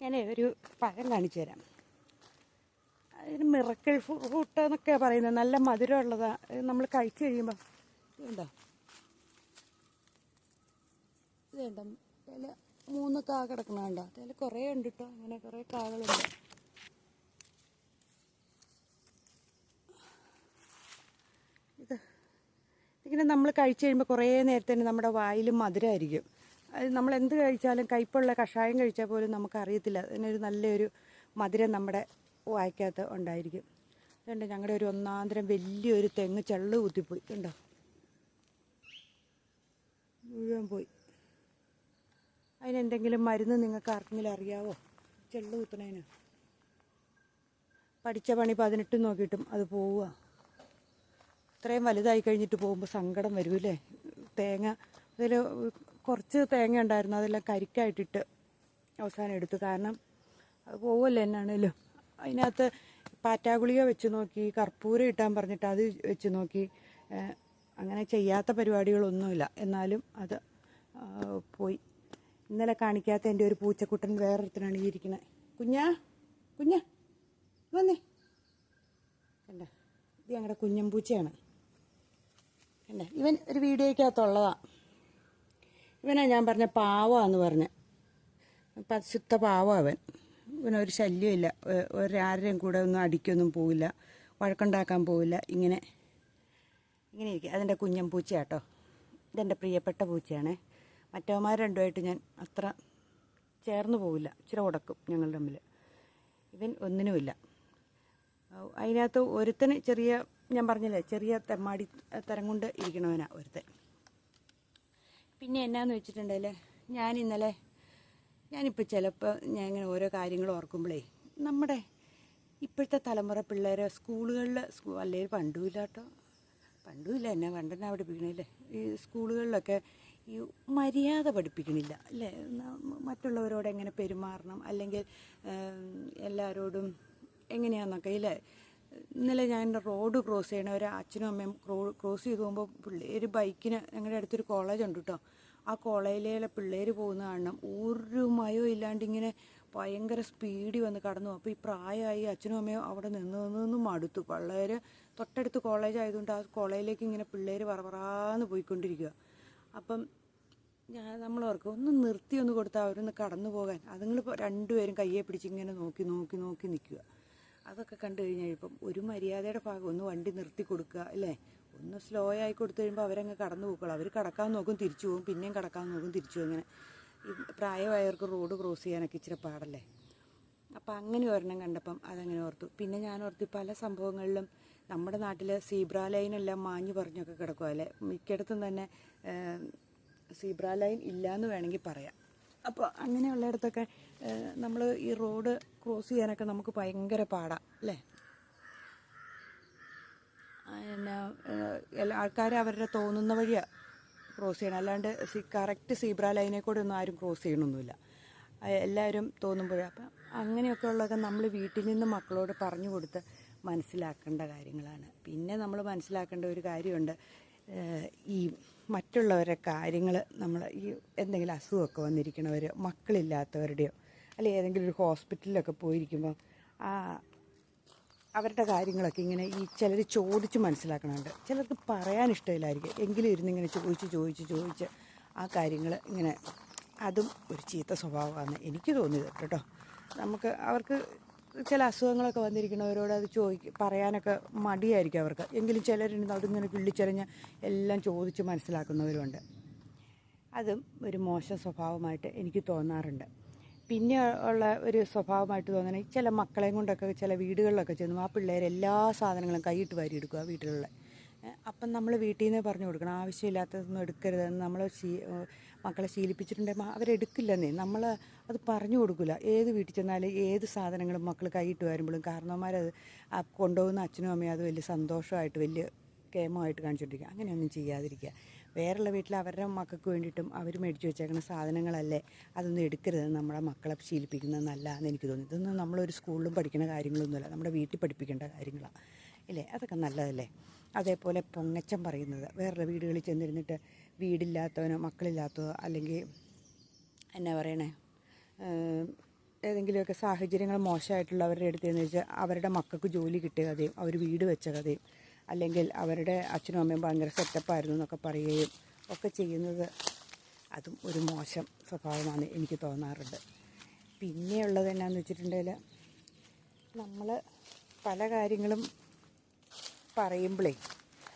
ഞാൻ ഒരു പഴം കാണിച്ചു തരാം. അതിന് മിറക്കിൾ ഫ്രൂട്ട് എന്നൊക്കെ പറയുന്നത്. നല്ല മധുരമുള്ളതാണ്. നമ്മൾ കഴിച്ചു കഴിയുമ്പോൾ ഇതുണ്ടോ, ഇതുണ്ടോ അതിൽ 3 കാ കിടക്കണുണ്ടോ? അതിൽ കുറേ ഉണ്ട് കേട്ടോ. അങ്ങനെ കുറേ കാകളുണ്ട്. ഇതിങ്ങനെ നമ്മൾ കഴിച്ചു കഴിയുമ്പോൾ കുറേ നേരത്തേന് നമ്മുടെ വായിലും മധുരമായിരിക്കും. അത് നമ്മൾ എന്ത് കഴിച്ചാലും, കയ്പുള്ള കഷായം കഴിച്ചാൽ പോലും നമുക്കറിയത്തില്ല. അതിനൊരു നല്ലൊരു മധുരം നമ്മുടെ വായ്ക്കകത്ത് ഉണ്ടായിരിക്കും. അതുകൊണ്ട് ഞങ്ങളുടെ ഒരു ഒന്നാന്തരം വലിയൊരു തെങ്ങ് ചെള്ള് കുത്തിപ്പോയി. ഉണ്ടോ, മുഴുവൻ പോയി. അതിനെന്തെങ്കിലും മരുന്ന് നിങ്ങൾക്ക് ആർക്കെങ്കിലും അറിയാവോ? ചെള്ള് കുത്തണേന് പഠിച്ച പണി 18 നോക്കിയിട്ടും അത് പോവുക. ഇത്രയും വലുതായി കഴിഞ്ഞിട്ട് പോകുമ്പോൾ സങ്കടം വരൂല്ലേ? തേങ്ങ, അതിൽ കുറച്ച് തേങ്ങ ഉണ്ടായിരുന്നു, അതെല്ലാം കരിക്കായിട്ടിട്ട് അവസാനം എടുത്തു. കാരണം അത് പോവുമല്ലോ എന്നാണേലും. അതിനകത്ത് പാറ്റാഗുളിക വെച്ച് നോക്കി, കർപ്പൂരം ഇട്ടാൻ പറഞ്ഞിട്ട് അത് വെച്ച് നോക്കി. അങ്ങനെ ചെയ്യാത്ത പരിപാടികളൊന്നുമില്ല. എന്നാലും അത് പോയി. ഇന്നലെ കാണിക്കാത്ത എൻ്റെ ഒരു പൂച്ചക്കുട്ടൻ വേറൊരുത്തനാണ് ഈ ഇരിക്കുന്നത്. കുഞ്ഞാ വന്നേ. കണ്ട, ഇത് ഞങ്ങളുടെ കുഞ്ഞമ്പൂച്ചയാണ്. കണ്ട, ഇവൻ ഒരു വീഡിയോയ്ക്കകത്തുള്ളതാണ്. ഇവനാ ഞാൻ പറഞ്ഞ പാവമാണെന്ന് പറഞ്ഞ്. ശുദ്ധ പാവം അവൻ. ഇവനൊരു ശല്യമില്ല. ഒരാരുടെയും കൂടെ ഒന്നും അടിക്കൊന്നും പോവില്ല, വഴക്കുണ്ടാക്കാൻ പോവില്ല. ഇങ്ങനെ ഇരിക്കും. അതിൻ്റെ കുഞ്ഞമ്പൂച്ചയാട്ടോ. ഇതെൻ്റെ പ്രിയപ്പെട്ട പൂച്ചയാണ്. മറ്റവന്മാർ രണ്ടുമായിട്ട് ഞാൻ അത്ര ചേർന്ന് പോവില്ല. ഇച്ചിരി ഉടക്കും ഞങ്ങൾ തമ്മിൽ. ഇവൻ ഒന്നിനുമില്ല. അതിനകത്ത് ഒരുത്തന് ചെറിയ, ഞാൻ പറഞ്ഞില്ലേ, ചെറിയ തെമ്മാടി തരം കൊണ്ട് ഇരിക്കണവനാ ഒരുത്തൻ. പിന്നെ എന്നാന്ന് വെച്ചിട്ടുണ്ടെങ്കിൽ ഞാനിപ്പോൾ ചിലപ്പോൾ ഞാൻ ഇങ്ങനെ ഓരോ കാര്യങ്ങൾ ഓർക്കുമ്പോഴേ, നമ്മുടെ ഇപ്പോഴത്തെ തലമുറ പിള്ളേരെ സ്കൂളുകളിൽ, അല്ലെങ്കിൽ പണ്ടുമില്ല കേട്ടോ, പണ്ടുമില്ല, എന്നെ പണ്ടെന്നെ പഠിപ്പിക്കണില്ലേ, ഈ സ്കൂളുകളിലൊക്കെ ഈ മര്യാദ പഠിപ്പിക്കണില്ല അല്ലേ? മറ്റുള്ളവരോട് എങ്ങനെ പെരുമാറണം, അല്ലെങ്കിൽ എല്ലാവരോടും എങ്ങനെയാണെന്നൊക്കെ ഇല്ലേ? ഇന്നലെ ഞാൻ റോഡ് ക്രോസ് ചെയ്യണ ഒരു അച്ഛനും അമ്മയും ക്രോസ് ചെയ്ത് പോകുമ്പോൾ പിള്ളേർ ബൈക്കിന്, ഞങ്ങളുടെ അടുത്തൊരു കോളേജ് ഉണ്ട് കേട്ടോ, ആ കോളേജിലെ പിള്ളേർ പോകുന്ന കാണണം ഒരു മയോ ഇല്ലാണ്ട് ഇങ്ങനെ ഭയങ്കര സ്പീഡിൽ വന്ന് കടന്നു. അപ്പോൾ ഈ പ്രായമായി അച്ഛനും അമ്മയും അവിടെ നിന്ന് മടുത്തു. പിള്ളേർ തൊട്ടടുത്ത് കോളേജ് ആയതുകൊണ്ട് ആ കോളേജിലേക്ക് ഇങ്ങനെ പിള്ളേർ പറന്ന് പോയിക്കൊണ്ടിരിക്കുക. അപ്പം നമ്മളോർക്കും ഒന്ന് നിർത്തി ഒന്ന് കൊടുത്താൽ അവരൊന്ന് കടന്നു പോകാൻ. അതുങ്ങൾ രണ്ടുപേരും കയ്യെ പിടിച്ച് ഇങ്ങനെ നോക്കി നിൽക്കുക. അതൊക്കെ കണ്ടു കഴിഞ്ഞാൽ ഇപ്പം ഒരു മര്യാദയുടെ ഭാഗം, ഒന്ന് വണ്ടി നിർത്തി കൊടുക്കുക അല്ലേ? ഒന്ന് സ്ലോ ആയി കൊടുത്തു കഴിയുമ്പോൾ അവരങ്ങ് കടന്നു പോയിക്കോളൂ. അവർ കടക്കാൻ നോക്കും, തിരിച്ചു പോകും, പിന്നെയും കടക്കാൻ നോക്കും, തിരിച്ചു പോകും. അങ്ങനെ ഈ പ്രായമായവർക്ക് റോഡ് ക്രോസ് ചെയ്യാനൊക്കെ ഇച്ചിരി പാടല്ലേ? അപ്പം അങ്ങനെ ഒരെണ്ണം കണ്ടപ്പം അതങ്ങനെ ഓർത്തു. പിന്നെ ഞാൻ ഓർത്തു, പല സംഭവങ്ങളിലും നമ്മുടെ നാട്ടിൽ സീബ്ര ലൈനെല്ലാം മാഞ്ഞു പറഞ്ഞൊക്കെ കിടക്കുക അല്ലേ? മിക്കയിടത്തും തന്നെ സീബ്ര ലൈൻ ഇല്ലയെന്ന് വേണമെങ്കിൽ പറയാം. അപ്പോൾ അങ്ങനെയുള്ളിടത്തൊക്കെ നമ്മൾ ഈ റോഡ് ക്രോസ് ചെയ്യാനൊക്കെ നമുക്ക് ഭയങ്കര പാടാണ് അല്ലേ? പിന്നെ ആൾക്കാർ അവരുടെ തോന്നുന്ന വഴിയാണ് ക്രോസ് ചെയ്യണം. അല്ലാണ്ട് കറക്റ്റ് സീബ്ര ലൈനെ കൂടെ ഒന്നും ആരും ക്രോസ് ചെയ്യണമൊന്നുമില്ല. എല്ലാവരും തോന്നുമ്പോഴേ. അപ്പം അങ്ങനെയൊക്കെ ഉള്ളതൊക്കെ നമ്മൾ വീട്ടിൽ നിന്ന് മക്കളോട് പറഞ്ഞു കൊടുത്ത് മനസ്സിലാക്കേണ്ട കാര്യങ്ങളാണ്. പിന്നെ നമ്മൾ മനസ്സിലാക്കേണ്ട ഒരു കാര്യമുണ്ട്, ഈ മറ്റുള്ളവരുടെ കാര്യങ്ങൾ, നമ്മൾ ഈ എന്തെങ്കിലും അസുഖമൊക്കെ വന്നിരിക്കണവർ, മക്കളില്ലാത്തവരുടെയോ അല്ലെങ്കിൽ ഏതെങ്കിലും ഒരു ഹോസ്പിറ്റലിലൊക്കെ പോയിരിക്കുമ്പോൾ അവരുടെ കാര്യങ്ങളൊക്കെ ഇങ്ങനെ ഈ ചിലർ ചോദിച്ച് മനസ്സിലാക്കണമുണ്ട്. ചിലർക്ക് പറയാൻ ഇഷ്ടമില്ലായിരിക്കും, എങ്കിലും ഇരുന്നിങ്ങനെ ചോദിച്ച് ആ കാര്യങ്ങൾ ഇങ്ങനെ, അതും ഒരു ചീത്ത സ്വഭാവമാണ് എനിക്ക് തോന്നിയത് കേട്ടോ. അവർക്ക് ചില അസുഖങ്ങളൊക്കെ വന്നിരിക്കുന്നവരോട് അത് പറയാനൊക്കെ മടിയായിരിക്കും അവർക്ക്. എങ്കിലും ചിലരുണ്ട് അതിങ്ങനെ കിള്ളിച്ചെറിഞ്ഞ് എല്ലാം ചോദിച്ച് മനസ്സിലാക്കുന്നവരുണ്ട്. അതും ഒരു മോശം സ്വഭാവമായിട്ട് എനിക്ക് തോന്നാറുണ്ട്. പിന്നെ ഉള്ള ഒരു സ്വഭാവമായിട്ട് തോന്നണേ, ചില മക്കളെയും കൊണ്ടൊക്കെ ചില വീടുകളിലൊക്കെ ചെന്നു ആ പിള്ളേർ എല്ലാ സാധനങ്ങളും കൈയിട്ട് വാരിയെടുക്കുക വീട്ടിലുള്ള. അപ്പം നമ്മൾ വീട്ടിൽ നിന്ന് പറഞ്ഞു കൊടുക്കണം, ആവശ്യമില്ലാത്തതൊന്നും എടുക്കരുതെന്ന് നമ്മൾ മക്കളെ ശീലിപ്പിച്ചിട്ടുണ്ടെങ്കിൽ അവരെടുക്കില്ലെന്നേ. നമ്മൾ അത് പറഞ്ഞു കൊടുക്കില്ല. ഏത് വീട്ടിൽ ചെന്നാലും ഏത് സാധനങ്ങളും മക്കൾ കൈയിട്ട് വരുമ്പോഴും കാരണവന്മാരത് കൊണ്ടുപോകുന്ന അച്ഛനും അമ്മയും അത് വലിയ സന്തോഷമായിട്ട് വലിയ കേമമായിട്ട് കാണിച്ചുകൊണ്ടിരിക്കുക. അങ്ങനെയൊന്നും ചെയ്യാതിരിക്കുക. വേറെയുള്ള വീട്ടിൽ അവരുടെ മക്കൾക്ക് വേണ്ടിയിട്ടും അവർ മേടിച്ച് വെച്ചേക്കുന്ന സാധനങ്ങളല്ലേ, അതൊന്നും എടുക്കരുതെന്ന് നമ്മളെ മക്കളെ ശീലിപ്പിക്കുന്നത് നല്ലതാണെന്ന് എനിക്ക് തോന്നി. ഇതൊന്നും നമ്മളൊരു സ്കൂളിലും പഠിക്കുന്ന കാര്യങ്ങളൊന്നുമല്ല, നമ്മുടെ വീട്ടിൽ പഠിപ്പിക്കേണ്ട കാര്യങ്ങളാണ് ഇല്ലേ? അതൊക്കെ നല്ലതല്ലേ? അതേപോലെ പൊങ്ങച്ചം പറയുന്നത്, വേറൊരു വീടുകളിൽ ചെന്നിരുന്നിട്ട് വീടില്ലാത്തവനോ മക്കളില്ലാത്തതോ അല്ലെങ്കിൽ എന്നാ പറയണേ, ഏതെങ്കിലുമൊക്കെ സാഹചര്യങ്ങൾ മോശമായിട്ടുള്ളവരുടെ അടുത്തെന്ന് വെച്ചാൽ അവരുടെ മക്കൾക്ക് ജോലി കിട്ടിയ കഥയും അവർ വീട് വെച്ച കഥയും അല്ലെങ്കിൽ അവരുടെ അച്ഛനും അമ്മയും ഭയങ്കര സെറ്റപ്പായിരുന്നു എന്നൊക്കെ പറയുകയും ഒക്കെ ചെയ്യുന്നത് അതും ഒരു മോശം സ്വഭാവമാണ് എനിക്ക് തോന്നാറുണ്ട്. പിന്നെയുള്ളത് എന്നാന്ന് വെച്ചിട്ടുണ്ടെങ്കിൽ നമ്മൾ പല കാര്യങ്ങളും പറയുമ്പോഴേ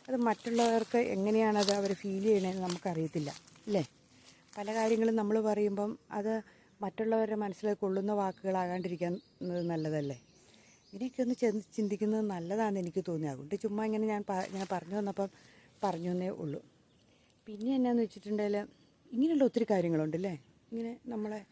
അത് മറ്റുള്ളവർക്ക് എങ്ങനെയാണത് അവർ ഫീൽ ചെയ്യണമെന്ന് നമുക്കറിയത്തില്ല അല്ലേ. പല കാര്യങ്ങളും നമ്മൾ പറയുമ്പം അത് മറ്റുള്ളവരുടെ മനസ്സിൽ കൊള്ളുന്ന വാക്കുകളാകാണ്ടിരിക്കുന്നത് നല്ലതല്ലേ. ഇങ്ങനെയൊക്കെ ഒന്ന് ചിന്തിക്കുന്നത് നല്ലതാണെന്ന് എനിക്ക് തോന്നി. അതുകൊണ്ട് ചുമ്മാ ഇങ്ങനെ ഞാൻ പറഞ്ഞു വന്നപ്പം പറഞ്ഞു എന്നേ ഉള്ളൂ. പിന്നെ എന്നാന്ന് വെച്ചിട്ടുണ്ടെങ്കിൽ ഇങ്ങനെയുള്ള ഒത്തിരി കാര്യങ്ങളുണ്ടല്ലേ. ഇങ്ങനെ നമ്മളെ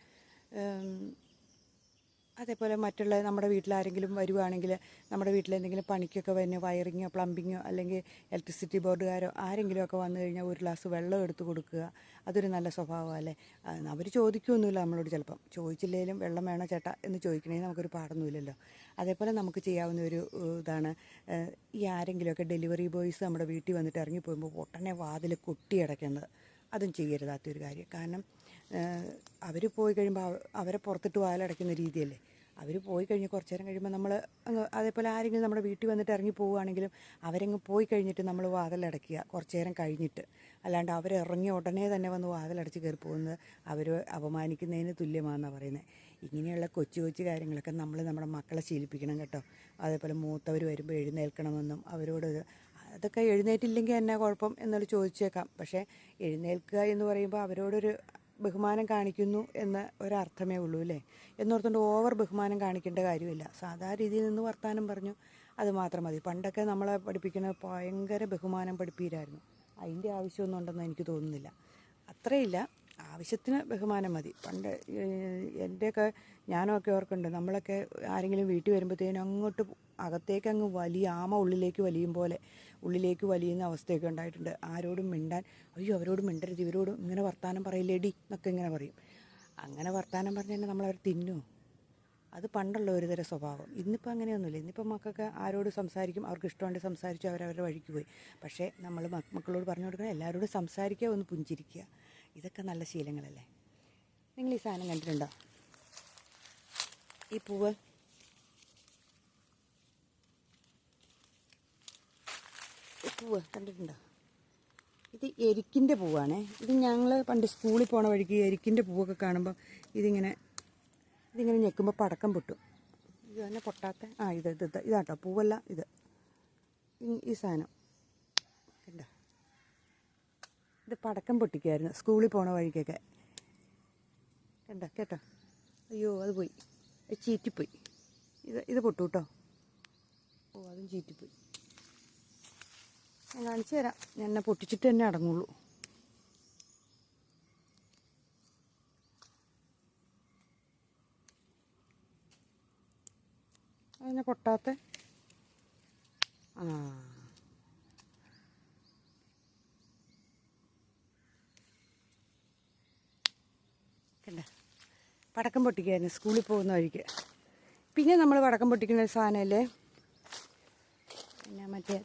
അതേപോലെ മറ്റുള്ള നമ്മുടെ വീട്ടിലാരെങ്കിലും വരുവാണെങ്കിൽ നമ്മുടെ വീട്ടിലെന്തെങ്കിലും പണിക്കൊക്കെ വരുന്ന വയറിങ്ങോ പ്ലംബിങ്ങോ അല്ലെങ്കിൽ ഇലക്ട്രിസിറ്റി ബോർഡുകാരോ ആരെങ്കിലുമൊക്കെ വന്നു കഴിഞ്ഞാൽ ഒരു ഗ്ലാസ് വെള്ളം എടുത്ത് കൊടുക്കുക. അതൊരു നല്ല സ്വഭാവമല്ലേ. അവർ ചോദിക്കുകയൊന്നുമില്ല നമ്മളോട്. ചിലപ്പം ചോദിച്ചില്ലെങ്കിലും വെള്ളം വേണോ ചേട്ടാ എന്ന് ചോദിക്കണമെങ്കിൽ നമുക്കൊരു പാടൊന്നുമില്ലല്ലോ. അതേപോലെ നമുക്ക് ചെയ്യാവുന്ന ഒരു ഇതാണ് ഈ ആരെങ്കിലുമൊക്കെ ഡെലിവറി ബോയ്സ് നമ്മുടെ വീട്ടിൽ വന്നിട്ട് ഇറങ്ങിപ്പോകുമ്പോൾ ഉടനെ വാതിൽ കൊട്ടിയടയ്ക്കുന്നത്. അതും ചെയ്യരുതാത്തൊരു കാര്യം. കാരണം അവർ പോയി കഴിയുമ്പോൾ അവരെ പുറത്തിട്ട് വാതിലടയ്ക്കുന്ന രീതിയല്ലേ. അവർ പോയി കഴിഞ്ഞ് കുറച്ച് നേരം കഴിയുമ്പോൾ നമ്മൾ അതേപോലെ ആരെങ്കിലും നമ്മുടെ വീട്ടിൽ വന്നിട്ട് ഇറങ്ങി പോവുകയാണെങ്കിലും അവരങ്ങ് പോയി കഴിഞ്ഞിട്ട് നമ്മൾ വാതിലടയ്ക്കുക കുറച്ച് നേരം കഴിഞ്ഞിട്ട്. അല്ലാണ്ട് അവരിറങ്ങി ഉടനെ തന്നെ വന്ന് വാതിലടച്ച് കയറി പോകുന്നത് അവർ അപമാനിക്കുന്നതിന് തുല്യമാണെന്നാണ് പറയുന്നത്. ഇങ്ങനെയുള്ള കൊച്ചു കൊച്ചു കാര്യങ്ങളൊക്കെ നമ്മൾ നമ്മുടെ മക്കളെ ശീലിപ്പിക്കണം കേട്ടോ. അതേപോലെ മൂത്തവർ വരുമ്പോൾ എഴുന്നേൽക്കണമെന്നും അവരോട് അതൊക്കെ എഴുന്നേറ്റില്ലെങ്കിൽ എന്നാ കുഴപ്പം എന്നോട് ചോദിച്ചേക്കാം. പക്ഷേ എഴുന്നേൽക്കുക എന്ന് പറയുമ്പോൾ അവരോടൊരു ബഹുമാനം കാണിക്കുന്നു എന്ന ഒരർത്ഥമേ ഉള്ളൂ അല്ലേ. എന്നോർത്തുകൊണ്ട് ഓവർ ബഹുമാനം കാണിക്കേണ്ട കാര്യമില്ല. സാധാരണ രീതിയിൽ നിന്ന് വർത്താനം പറഞ്ഞു അത് മാത്രം മതി. പണ്ടൊക്കെ നമ്മളെ പഠിപ്പിക്കുന്നത് ഭയങ്കര ബഹുമാനം പഠിപ്പീരായിരുന്നു. അതിൻ്റെ ആവശ്യമൊന്നും ഉണ്ടെന്ന് എനിക്ക് തോന്നുന്നില്ല. അത്രയില്ല, ആവശ്യത്തിന് ബഹുമാനം മതി. പണ്ട് എൻ്റെയൊക്കെ ഞാനൊക്കെ ഓർക്കുന്നുണ്ട്, നമ്മളൊക്കെ ആരെങ്കിലും വീട്ടിൽ വരുമ്പോഴത്തേനും അങ്ങോട്ട് അകത്തേക്ക് അങ്ങ് വലിയ ആമ ഉള്ളിലേക്ക് വലിയും പോലെ ഉള്ളിലേക്ക് വലിയുന്ന അവസ്ഥയൊക്കെ ഉണ്ടായിട്ടുണ്ട്. ആരോടും മിണ്ടാൻ അയ്യോ അവരോട് മിണ്ടരുത്, ഇവരോട് ഇങ്ങനെ വർത്താനം പറയില്ലേടി എന്നൊക്കെ ഇങ്ങനെ പറയും. അങ്ങനെ വർത്താനം പറഞ്ഞു തന്നെ നമ്മളവർ തിന്നുമോ? അത് പണ്ടുള്ള ഒരു തരം സ്വഭാവം. ഇന്നിപ്പോൾ അങ്ങനെയൊന്നുമില്ല. ഇന്നിപ്പോൾ മക്കൾക്ക് ആരോട് സംസാരിക്കും, അവർക്ക് ഇഷ്ടമുണ്ടെങ്കിൽ സംസാരിച്ചു, അവരവരുടെ വഴിക്ക് പോയി. പക്ഷേ നമ്മൾ മക്കളോട് പറഞ്ഞു കൊടുക്കണം എല്ലാവരോടും സംസാരിക്കുക, ഒന്ന് പുഞ്ചിരിക്കുക. ഇതൊക്കെ നല്ല ശീലങ്ങളല്ലേ. നിങ്ങൾ ഈ സാധനം കണ്ടിട്ടുണ്ടോ? ഈ പൂവ് കണ്ടിട്ടുണ്ടോ? ഇത് എരിക്കിൻ്റെ പൂവാണേ. ഇത് ഞങ്ങൾ പണ്ട് സ്കൂളിൽ പോണ വഴിക്ക് എരിക്കിൻ്റെ പൂവൊക്കെ കാണുമ്പോൾ ഇതിങ്ങനെ ഞെക്കുമ്പോൾ പടക്കം പൊട്ടും. ഇത് തന്നെ പൊട്ടാത്ത ഇതാട്ടോ പൂവല്ല ഇത്. ഈ സാധനം കണ്ടോ? ഇത് പടക്കം പൊട്ടിക്കുമായിരുന്നു സ്കൂളിൽ പോണ വഴിക്കൊക്കെ. കണ്ടോ കേട്ടോ? അയ്യോ അത് പോയി, അത് ചീറ്റിപ്പോയി. ഇത് പൊട്ടു കേട്ടോ. ഓ അതും ചീറ്റിപ്പോയി. ഞാൻ കാണിച്ചു തരാം. ഞാൻ എന്നെ പൊട്ടിച്ചിട്ട് തന്നെ അടങ്ങുള്ളൂ. അതിനെ പൊട്ടാത്ത കണ്ട പടക്കം പൊട്ടിക്കായിരുന്നു സ്കൂളിൽ പോകുന്ന വഴിക്ക്. പിന്നെ നമ്മൾ പടക്കം പൊട്ടിക്കുന്ന സാധനമല്ലേ പിന്നെ മറ്റേ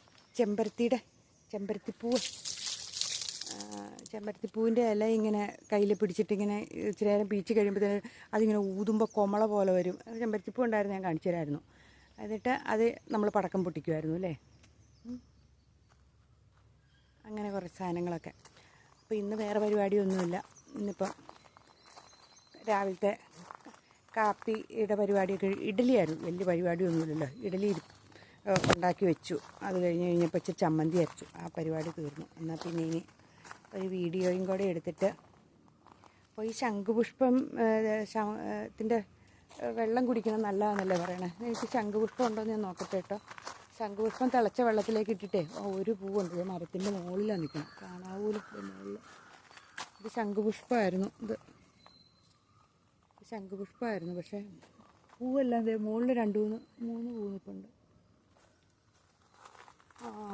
ചെമ്പരത്തിപ്പൂവിൻ്റെ ഇല ഇങ്ങനെ കയ്യിൽ പിടിച്ചിട്ടിങ്ങനെ ഇച്ചിരി നേരം പീച്ച് കഴിയുമ്പോഴത്തേന് അതിങ്ങനെ ഊതുമ്പോൾ കൊമള പോലെ വരും. ചെമ്പരത്തിപ്പൂ ഉണ്ടായിരുന്നു, ഞാൻ കാണിച്ചു തരായിരുന്നു. എന്നിട്ട് അത് നമ്മൾ പടക്കം പൊട്ടിക്കുമായിരുന്നു അല്ലേ. അങ്ങനെ കുറച്ച് സാധനങ്ങളൊക്കെ. അപ്പോൾ ഇന്ന് വേറെ പരിപാടിയൊന്നുമില്ല. ഇന്നിപ്പം രാവിലത്തെ കാപ്പിയുടെ പരിപാടിയൊക്കെ ഇഡ്ഡലിയായിരുന്നു. വലിയ പരിപാടിയൊന്നുമില്ലല്ലോ. ഇഡ്ഡലി ഉണ്ടാക്കി വെച്ചു. അത് കഴിഞ്ഞപ്പോൾ ഇച്ചിരി ചമ്മന്തി അരച്ചു. ആ പരിപാടി തീർന്നു. എന്നാൽ പിന്നെ ഇനി ഒരു വീഡിയോയും കൂടെ എടുത്തിട്ട് അപ്പോൾ ഈ ശംഖുപുഷ്പം ത്തിൻ്റെ വെള്ളം കുടിക്കണം നല്ലതാണെന്നല്ലേ പറയണേ. എനിക്ക് ശംഖുപുഷ്പം ഉണ്ടോയെന്ന് ഞാൻ നോക്കട്ടെ കേട്ടോ. ശംഖുപുഷ്പം തിളച്ച വെള്ളത്തിലേക്ക് ഇട്ടിട്ടേ ഒരു പൂവുണ്ട്, മരത്തിൻ്റെ മുകളിലാണ് നിൽക്കണം, കാണാവൂലും മുകളിൽ. ഇത് ശംഖുപുഷ്പമായിരുന്നു. ശംഖുപുഷ്പമായിരുന്നു, പക്ഷേ പൂവെല്ലാം മുകളിൽ 2-3 പൂ നിൽപ്പുണ്ട്.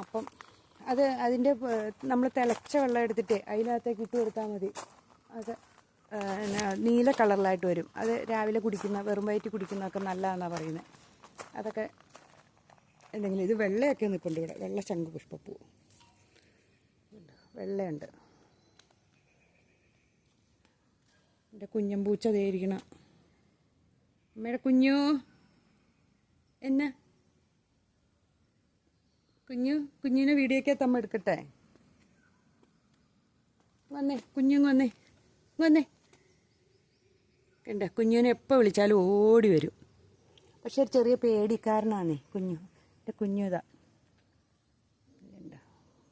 അപ്പം അതിൻ്റെ നമ്മൾ തിളച്ച വെള്ളം എടുത്തിട്ട് അതിനകത്തേക്ക് ഇട്ട് കൊടുത്താൽ മതി. അത് നീല കളറിലായിട്ട് വരും. അത് രാവിലെ കുടിക്കുന്ന വെറും വയറ്റിൽ കുടിക്കുന്നതൊക്കെ നല്ലതാണെന്നാണ് പറയുന്നത്. അതൊക്കെ എന്തെങ്കിലും ഇത് വെള്ളയൊക്കെ നിൽപ്പുണ്ട് ഇവിടെ. വെള്ള ശംഖുപുഷ്പപ്പൂ വെള്ളയുണ്ട്. എൻ്റെ കുഞ്ഞമ്പൂച്ച തേരിക്കണം. അമ്മയുടെ കുഞ്ഞു എന്നാ കുഞ്ഞിനെ വീഡിയോക്കെ തമ്മ എടുക്കട്ടെ. വന്നേ വന്നേ വന്നേ. കണ്ട കുഞ്ഞിനെ എപ്പോൾ വിളിച്ചാലും ഓടി വരും. പക്ഷെ ഒരു ചെറിയ പേടിക്കാരനാന്നേ കുഞ്ഞു. എൻ്റെ കുഞ്ഞു ഇതാ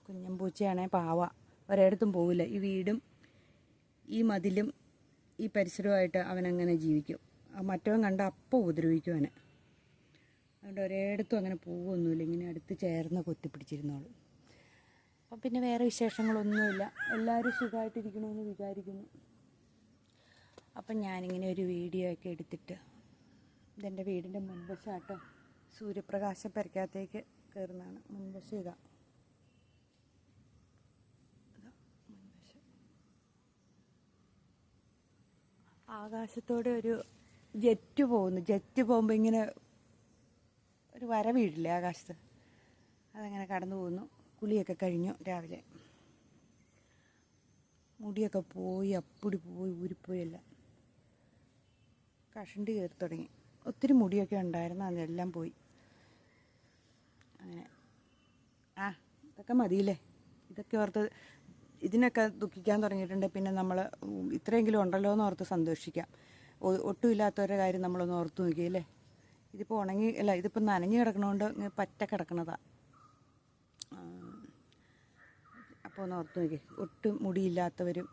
കുഞ്ഞൻ പൂച്ചയാണേ, പാവ. ഒരിടത്തും പോവില്ല. ഈ വീടും ഈ മതിലും ഈ പരിസരവുമായിട്ട് അവനങ്ങനെ ജീവിക്കും. മറ്റവൻ കണ്ട അപ്പം ഉപദ്രവിക്കും അവനെ. അതുകൊണ്ട് ഒരിടത്തും അങ്ങനെ പോവുമൊന്നുമില്ല. ഇങ്ങനെ അടുത്ത് ചേർന്ന് കൊത്തിപ്പിടിച്ചിരുന്നോളും. അപ്പം പിന്നെ വേറെ വിശേഷങ്ങളൊന്നുമില്ല. എല്ലാവരും സുഖമായിട്ടിരിക്കണമെന്ന് വിചാരിക്കുന്നു. അപ്പം ഞാനിങ്ങനെ ഒരു വീഡിയോ ഒക്കെ എടുത്തിട്ട്, ഇതെൻ്റെ വീടിൻ്റെ മുൻവശമാട്ടോ, സൂര്യപ്രകാശം പരക്കാത്തേക്ക് കയറുന്നതാണ്. മുൻവശം ഇതാ മുൻവശം. ആകാശത്തോടെ ഒരു ജെറ്റ് പോകുന്നു. ജെറ്റ് പോകുമ്പോൾ ഇങ്ങനെ ഒരു വര വീഴില്ലേ ആകാശത്ത്, അതങ്ങനെ കടന്നു പോകുന്നു. കുളിയൊക്കെ കഴിഞ്ഞു രാവിലെ. മുടിയൊക്കെ പോയി, അപ്പടി പോയി, ഊരിപ്പോയല്ല. കഷണ്ടി കയറി തുടങ്ങി. ഒത്തിരി മുടിയൊക്കെ ഉണ്ടായിരുന്നു, അതെല്ലാം പോയി. അങ്ങനെ ഇതൊക്കെ മതിയില്ലേ. ഇതൊക്കെ ഓർത്ത് ഇതിനൊക്കെ ദുഃഖിക്കാൻ തുടങ്ങിയിട്ടുണ്ട്. പിന്നെ നമ്മൾ ഇത്രയെങ്കിലും ഉണ്ടല്ലോ എന്ന് ഓർത്ത് സന്തോഷിക്കാം. ഒട്ടുമില്ലാത്തവരുടെ കാര്യം നമ്മളൊന്ന് ഓർത്ത് നോക്കിയല്ലേ. ഇതിപ്പോൾ ഉണങ്ങി അല്ല, ഇതിപ്പോൾ നനഞ്ഞ് കിടക്കണോണ്ട് പറ്റ കിടക്കണതാണ്. അപ്പോൾ ഒന്ന് ഓർത്ത് നോക്കി. ഒട്ടും മുടിയില്ലാത്തവരും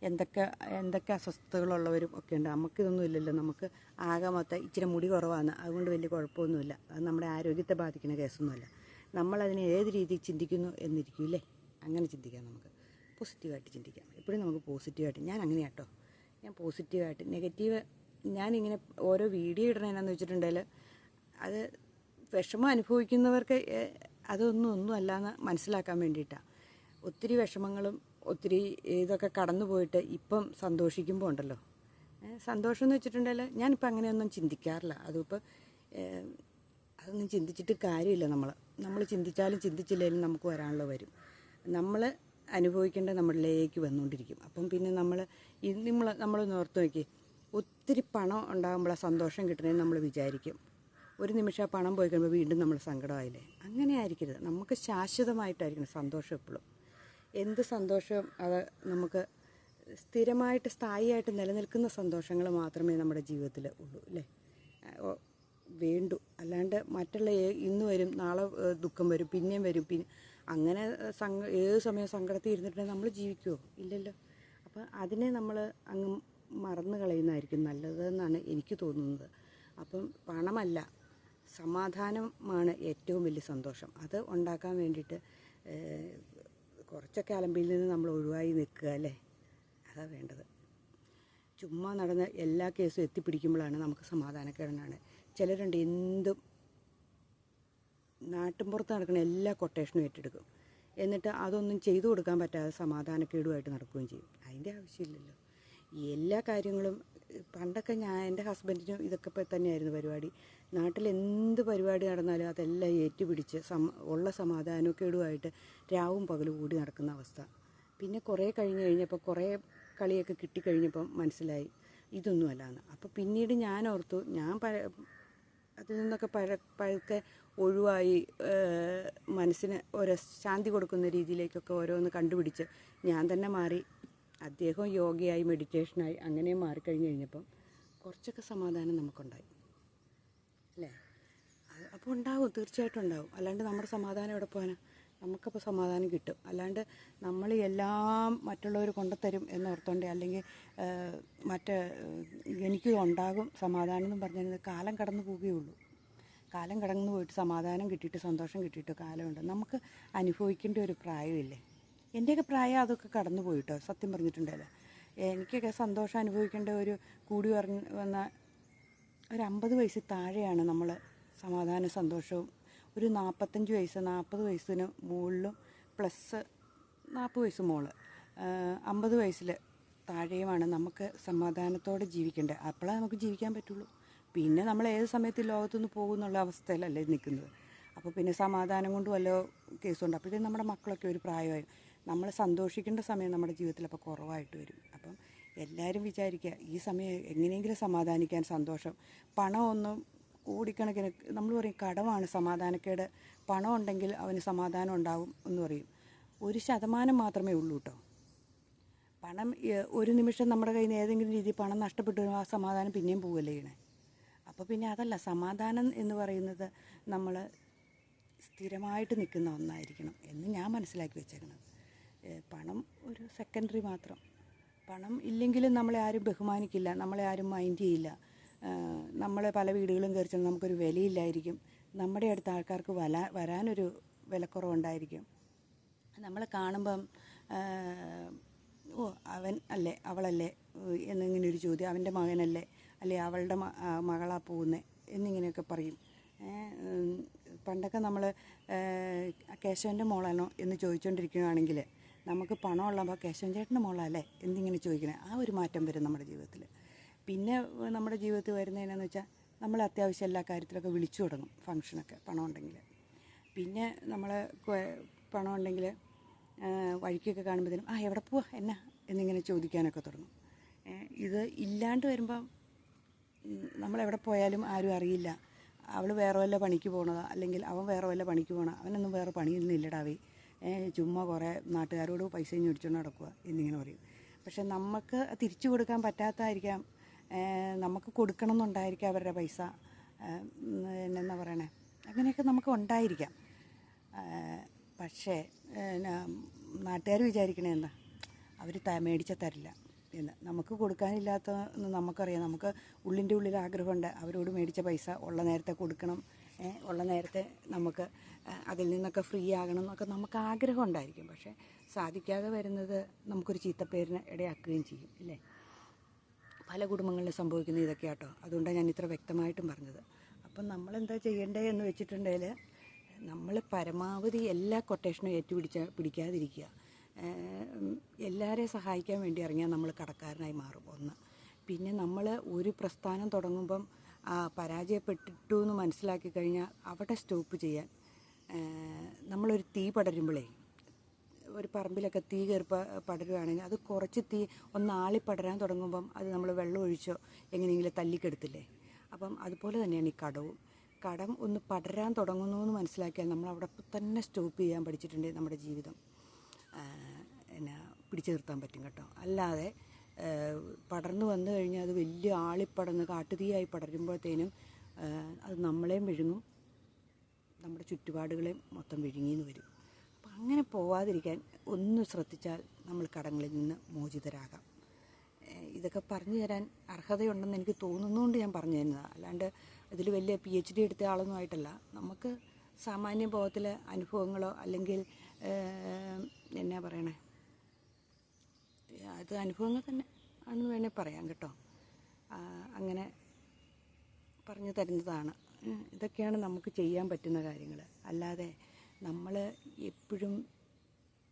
എന്തൊക്കെ അസ്വസ്ഥതകളുള്ളവരും ഒക്കെ ഉണ്ട്. നമുക്കിതൊന്നും ഇല്ലല്ലോ. നമുക്ക് ആകെ മൊത്തം ഇച്ചിരി മുടി കുറവാണ്, അതുകൊണ്ട് വലിയ കുഴപ്പമൊന്നുമില്ല. അത് നമ്മുടെ ആരോഗ്യത്തെ ബാധിക്കുന്ന കേസൊന്നുമല്ല. നമ്മളതിനെ ഏത് രീതിയിൽ ചിന്തിക്കുന്നു എന്നിരിക്കില്ലേ. അങ്ങനെ ചിന്തിക്കാം. നമുക്ക് പോസിറ്റീവായിട്ട് ചിന്തിക്കാം. എപ്പോഴും നമുക്ക് പോസിറ്റീവായിട്ട്. ഞാൻ അങ്ങനെയാട്ടോ, ഞാൻ പോസിറ്റീവായിട്ട്. നെഗറ്റീവ് ഞാനിങ്ങനെ ഓരോ വീഡിയോ ഇടണമെന്നു വെച്ചിട്ടുണ്ടെങ്കിൽ അത് വിഷമം അനുഭവിക്കുന്നവർക്ക് ഒന്നും അല്ലാന്ന് മനസ്സിലാക്കാൻ വേണ്ടിയിട്ടാണ്. ഒത്തിരി വിഷമങ്ങളും ഒത്തിരി ഇതൊക്കെ കടന്നു പോയിട്ട് ഇപ്പം സന്തോഷിക്കുമ്പോൾ ഉണ്ടല്ലോ, സന്തോഷം എന്ന് വെച്ചിട്ടുണ്ടെങ്കിൽ ഞാനിപ്പോൾ അങ്ങനെയൊന്നും ചിന്തിക്കാറില്ല. അതിപ്പോൾ അതൊന്നും ചിന്തിച്ചിട്ട് കാര്യമില്ല. നമ്മൾ ചിന്തിച്ചാലും ചിന്തിച്ചില്ലെങ്കിലും നമുക്ക് വരാനുള്ള വരും. നമ്മൾ അനുഭവിക്കേണ്ടത് നമ്മളിലേക്ക് വന്നുകൊണ്ടിരിക്കും. അപ്പം പിന്നെ നമ്മളൊന്ന് ഓർത്ത് നോക്കി. ഒത്തിരി പണം ഉണ്ടാകുമ്പോഴാണ് സന്തോഷം കിട്ടണമെന്ന് നമ്മൾ വിചാരിക്കും. ഒരു നിമിഷം ആ പണം പോയി കഴിയുമ്പോൾ വീണ്ടും നമ്മൾ സങ്കടമായില്ലേ. അങ്ങനെ ആയിരിക്കരുത്. നമുക്ക് ശാശ്വതമായിട്ടായിരിക്കണം സന്തോഷം എപ്പോഴും. എന്ത് സന്തോഷം അത് നമുക്ക് സ്ഥിരമായിട്ട് സ്ഥായിയായിട്ട് നിലനിൽക്കുന്ന സന്തോഷങ്ങൾ മാത്രമേ നമ്മുടെ ജീവിതത്തിൽ ഉള്ളൂ അല്ലേ, വേണ്ടു. അല്ലാണ്ട് മറ്റുള്ള ഇന്ന് വരും, നാളെ ദുഃഖം വരും, പിന്നെയും വരും, പിന്നെ അങ്ങനെ ഏത് സമയം സങ്കടത്തിൽ ഇരുന്നിട്ടുണ്ടെങ്കിൽ നമ്മൾ ജീവിക്കുമോ? ഇല്ലല്ലോ. അപ്പോൾ അതിനെ നമ്മൾ അങ്ങ് മറന്നു കളയുന്നതായിരിക്കും നല്ലതെന്നാണ് എനിക്ക് തോന്നുന്നത്. അപ്പം പണമല്ല, സമാധാനമാണ് ഏറ്റവും വലിയ സന്തോഷം. അത് ഉണ്ടാക്കാൻ വേണ്ടിയിട്ട് കുറച്ചൊക്കെ അലമ്പിൽ നിന്ന് നമ്മൾ ഒഴിവായി നിൽക്കുക അല്ലേ, അതാണ് വേണ്ടത്. ചുമ്മാ നടന്ന് എല്ലാ കേസും എത്തിപ്പിടിക്കുമ്പോഴാണ് നമുക്ക് സമാധാനക്കേടാണ്. ചിലരുണ്ട് എന്തും നാട്ടിൻപുറത്ത് നടക്കുന്ന എല്ലാ കൊട്ടേഷനും ഏറ്റെടുക്കും. എന്നിട്ട് അതൊന്നും ചെയ്തു കൊടുക്കാൻ പറ്റാതെ സമാധാനക്കേടുമായിട്ട് നടക്കുകയും ചെയ്യും. അതിൻ്റെ ആവശ്യമില്ലല്ലോ. എല്ലാ കാര്യങ്ങളും പണ്ടൊക്കെ എൻ്റെ ഹസ്ബൻഡിനും ഇതൊക്കെ തന്നെയായിരുന്നു പരിപാടി. നാട്ടിൽ എന്ത് പരിപാടി നടന്നാലും അതെല്ലാം ഏറ്റുപിടിച്ച് ഉള്ള സമാധാനക്കേടുമായിട്ട് രാവും പകലും കൂടി നടക്കുന്ന അവസ്ഥ. പിന്നെ കുറേ കഴിഞ്ഞപ്പോൾ കുറേ കളിയൊക്കെ കിട്ടിക്കഴിഞ്ഞപ്പം മനസ്സിലായി ഇതൊന്നുമല്ലാന്ന്. അപ്പോൾ പിന്നീട് ഞാൻ ഓർത്തു, ഞാൻ അതിൽ നിന്നൊക്കെ പഴുക്കെ ഒഴിവായി മനസ്സിന് ഓരോ ശാന്തി കൊടുക്കുന്ന രീതിയിലേക്കൊക്കെ ഓരോന്ന് കണ്ടുപിടിച്ച് ഞാൻ തന്നെ മാറി. അദ്ദേഹം യോഗയായി, മെഡിറ്റേഷനായി, അങ്ങനെ മാറിക്കഴിഞ്ഞ് കഴിഞ്ഞപ്പം കുറച്ചൊക്കെ സമാധാനം നമുക്കുണ്ടായി അല്ലേ. അപ്പോൾ ഉണ്ടാവും, തീർച്ചയായിട്ടും ഉണ്ടാവും. അല്ലാണ്ട് നമ്മുടെ സമാധാനം എവിടെ പോകാനാ? നമുക്കപ്പോൾ സമാധാനം കിട്ടും. അല്ലാണ്ട് നമ്മൾ എല്ലാം മറ്റുള്ളവർ കൊണ്ടുത്തരും എന്നോർത്തോണ്ട്, അല്ലെങ്കിൽ എനിക്കും ഉണ്ടാകും സമാധാനം എന്നും പറഞ്ഞാൽ കാലം കടന്നു പോവുകയുള്ളൂ. കാലം കടന്നു പോയിട്ട് സമാധാനം കിട്ടിയിട്ട് സന്തോഷം കിട്ടിയിട്ട് കാലമുണ്ട്. നമുക്ക് അനുഭവിക്കേണ്ട ഒരു പ്രായമില്ലേ. എൻ്റെയൊക്കെ പ്രായം അതൊക്കെ കടന്നു പോയിട്ടോ, സത്യം പറഞ്ഞിട്ടുണ്ടല്ലോ. എനിക്കൊക്കെ സന്തോഷം അനുഭവിക്കേണ്ട ഒരു കൂടി വന്ന ഒരു 50 വയസ്സിൽ താഴെയാണ് നമ്മൾ സമാധാന സന്തോഷവും. ഒരു 45 വയസ്സ് 40 വയസ്സിന് മുകളിലും പ്ലസ് 40 വയസ്സ് മുകളിൽ 50 വയസ്സിൽ താഴെയുമാണ് നമുക്ക് സമാധാനത്തോടെ ജീവിക്കേണ്ടത്. അപ്പോഴേ നമുക്ക് ജീവിക്കാൻ പറ്റുള്ളൂ. പിന്നെ നമ്മൾ ഏത് സമയത്ത് ലോകത്തുനിന്ന് പോകുന്നുള്ള അവസ്ഥയിലല്ലേ നിൽക്കുന്നത്. അപ്പോൾ പിന്നെ സമാധാനം കൊണ്ട് വല്ല കേസുണ്ട്. അപ്പോഴത്തേക്കും നമ്മുടെ മക്കളൊക്കെ ഒരു പ്രായമായി നമ്മൾ സന്തോഷിക്കേണ്ട സമയം നമ്മുടെ ജീവിതത്തിൽ അപ്പോൾ കുറവായിട്ട് വരും. അപ്പം എല്ലാവരും വിചാരിക്കുക ഈ സമയം എങ്ങനെയെങ്കിലും സമാധാനിക്കാൻ, സന്തോഷം. പണമൊന്നും കോടിക്കണക്കിന്, നമ്മൾ പറയും കടമാണ് സമാധാനക്കേട്, പണം ഉണ്ടെങ്കിൽ അവന് സമാധാനം ഉണ്ടാവും എന്ന് പറയും. 1% മാത്രമേ ഉള്ളൂ കേട്ടോ. പണം ഒരു നിമിഷം നമ്മുടെ കയ്യിൽ നിന്ന് ഏതെങ്കിലും രീതിയിൽ പണം നഷ്ടപ്പെട്ടു ആ സമാധാനം പിന്നെയും പോവുകയല്ലേ ചെയ്യണേ. അപ്പോൾ പിന്നെ അതല്ല, സമാധാനം എന്ന് പറയുന്നത് നമ്മൾ സ്ഥിരമായിട്ട് നിൽക്കുന്ന ഒന്നായിരിക്കണം എന്ന് ഞാൻ മനസ്സിലാക്കി വെച്ചേക്കുന്നത്. പണം ഒരു സെക്കൻഡറി മാത്രം. പണം ഇല്ലെങ്കിലും നമ്മളെ ആരും ബഹുമാനിക്കില്ല, നമ്മളെ ആരും മൈൻഡ് ചെയ്യില്ല. നമ്മൾ പല വീടുകളും കയറി ചെന്നാൽ നമുക്കൊരു വിലയില്ലായിരിക്കും. നമ്മുടെ അടുത്ത ആൾക്കാർക്ക് വരാനൊരു വിലക്കുറവുണ്ടായിരിക്കും. നമ്മളെ കാണുമ്പം ഓ അവൻ അല്ലേ അവളല്ലേ എന്നിങ്ങനെ ഒരു ചോദ്യം, അവൻ്റെ മകനല്ലേ അല്ലേ അവളുടെ മകളാ പോകുന്നത് എന്നിങ്ങനെയൊക്കെ പറയും. പണ്ടൊക്കെ നമ്മൾ കേശവൻ്റെ മോളാണോ എന്ന് ചോദിച്ചുകൊണ്ടിരിക്കുകയാണെങ്കിൽ നമുക്ക് പണമുള്ളപ്പോൾ കേശവൻ ചേട്ടൻ്റെ മോളല്ലേ എന്നിങ്ങനെ ചോദിക്കണേ, ആ ഒരു മാറ്റം വരും നമ്മുടെ ജീവിതത്തിൽ. പിന്നെ നമ്മുടെ ജീവിതത്തിൽ വരുന്നതിനാന്ന് വെച്ചാൽ നമ്മൾ അത്യാവശ്യം എല്ലാ കാര്യത്തിലൊക്കെ വിളിച്ചു തുടങ്ങും, ഫങ്ഷനൊക്കെ പണം ഉണ്ടെങ്കിൽ. പിന്നെ നമ്മൾ പണം ഉണ്ടെങ്കിൽ വഴിക്കൊക്കെ കാണുമ്പോഴത്തേനും എവിടെ പോവാ എന്നാ എന്നിങ്ങനെ ചോദിക്കാനൊക്കെ തുടങ്ങും. ഇത് ഇല്ലാണ്ട് വരുമ്പം നമ്മളെവിടെ പോയാലും ആരും അറിയില്ല. അവൾ വേറെ വല്ല പണിക്ക് പോകണതാ, അല്ലെങ്കിൽ അവൻ വേറെ വല്ല പണിക്ക് പോകണം, അവനൊന്നും വേറെ പണിയൊന്നും ഇല്ലടാവേ, ചുമ്മാ കുറേ നാട്ടുകാരോട് പൈസയും മേടിച്ചുകൊണ്ട് നടക്കുക എന്നിങ്ങനെ പറയും. പക്ഷെ നമുക്ക് തിരിച്ചു കൊടുക്കാൻ പറ്റാത്തതായിരിക്കാം, നമുക്ക് കൊടുക്കണം എന്നുണ്ടായിരിക്കാം അവരുടെ പൈസ, എന്നാ പറയണേ, അങ്ങനെയൊക്കെ നമുക്ക് ഉണ്ടായിരിക്കാം. പക്ഷേ നാട്ടുകാർ വിചാരിക്കണേ എന്താ, അവർ മേടിച്ച തരില്ല എന്ന്. നമുക്ക് കൊടുക്കാനില്ലാത്തതെന്ന് നമുക്കറിയാം. നമുക്ക് ഉള്ളിൻ്റെ ഉള്ളിൽ ആഗ്രഹമുണ്ട് അവരോട് മേടിച്ച പൈസ ഉള്ള നേരത്തെ കൊടുക്കണം, ഉള്ള നേരത്തെ നമുക്ക് അതിൽ നിന്നൊക്കെ ഫ്രീ ആകണം എന്നൊക്കെ നമുക്ക് ആഗ്രഹം ഉണ്ടായിരിക്കും. പക്ഷേ സാധിക്കാതെ വരുന്നത് നമുക്കൊരു ചീത്തപ്പേരിന് ഇടയാക്കുകയും ചെയ്യും, ഇല്ലേ? പല കുടുംബങ്ങളിൽ സംഭവിക്കുന്ന ഇതൊക്കെയാട്ടോ. അതുകൊണ്ടാണ് ഞാൻ ഇത്ര വ്യക്തമായിട്ടും പറഞ്ഞത്. അപ്പം നമ്മളെന്താ ചെയ്യേണ്ടത് എന്ന് വെച്ചിട്ടുണ്ടെങ്കിൽ, നമ്മൾ പരമാവധി എല്ലാ കൊട്ടേഷനും പിടിക്കാതിരിക്കുക. എല്ലാവരെയും സഹായിക്കാൻ വേണ്ടി ഇറങ്ങിയാൽ നമ്മൾ കടക്കാരനായി മാറും, ഒന്ന്. പിന്നെ നമ്മൾ ഒരു പ്രസ്ഥാനം തുടങ്ങുമ്പം പരാജയപ്പെട്ടിട്ടു എന്ന് മനസ്സിലാക്കി കഴിഞ്ഞാൽ അവിടെ സ്റ്റോപ്പ് ചെയ്യാൻ. നമ്മളൊരു തീ പടരുമ്പോഴേ, ഒരു പറമ്പിലൊക്കെ തീ കയറി പടരുകയാണെങ്കിൽ അത് കുറച്ച് തീ ഒന്ന് ആളിപ്പടരാൻ തുടങ്ങുമ്പം അത് നമ്മൾ വെള്ളം ഒഴിച്ചോ എങ്ങനെയെങ്കിലും തല്ലിക്കെടുത്തില്ലേ. അപ്പം അതുപോലെ തന്നെയാണ് ഈ കടം ഒന്ന് പടരാൻ തുടങ്ങുന്നു എന്ന് മനസ്സിലാക്കിയാൽ നമ്മൾ അവിടെ തന്നെ സ്റ്റോപ്പ് ചെയ്യാൻ പഠിച്ചിട്ടുണ്ടെങ്കിൽ നമ്മുടെ ജീവിതം പിടിച്ചു നിർത്താൻ പറ്റും കേട്ടോ. അല്ലാതെ പടർന്നു വന്നു കഴിഞ്ഞാൽ അത് വലിയ ആളിപ്പടർന്ന് കാട്ടുതീയായി പടരുമ്പോഴത്തേനും അത് നമ്മളെയും വിഴുങ്ങും, നമ്മുടെ ചുറ്റുപാടുകളെയും മൊത്തം വിഴുങ്ങിയെന്ന് വരും. അപ്പം അങ്ങനെ പോവാതിരിക്കാൻ ഒന്ന് ശ്രദ്ധിച്ചാൽ നമ്മൾ കടങ്ങളിൽ നിന്ന് മോചിതരാകാം. ഇതൊക്കെ പറഞ്ഞു തരാൻ അർഹതയുണ്ടെന്ന് എനിക്ക് തോന്നുന്നതുകൊണ്ട് ഞാൻ പറഞ്ഞു തരുന്നതാണ്. അല്ലാണ്ട് ഇതിൽ വലിയ PhD എടുത്ത ആളൊന്നും ആയിട്ടല്ല. നമുക്ക് സാമാന്യ ബോധത്തിലെ അനുഭവങ്ങളോ അല്ലെങ്കിൽ എന്നാ പറയണേ, അത് അനുഭവങ്ങൾ തന്നെ ആണെന്ന് വേണേൽ പറയാം കേട്ടോ. അങ്ങനെ പറഞ്ഞു തരുന്നതാണ്. ഇതൊക്കെയാണ് നമുക്ക് ചെയ്യാൻ പറ്റുന്ന കാര്യങ്ങൾ. അല്ലാതെ നമ്മൾ എപ്പോഴും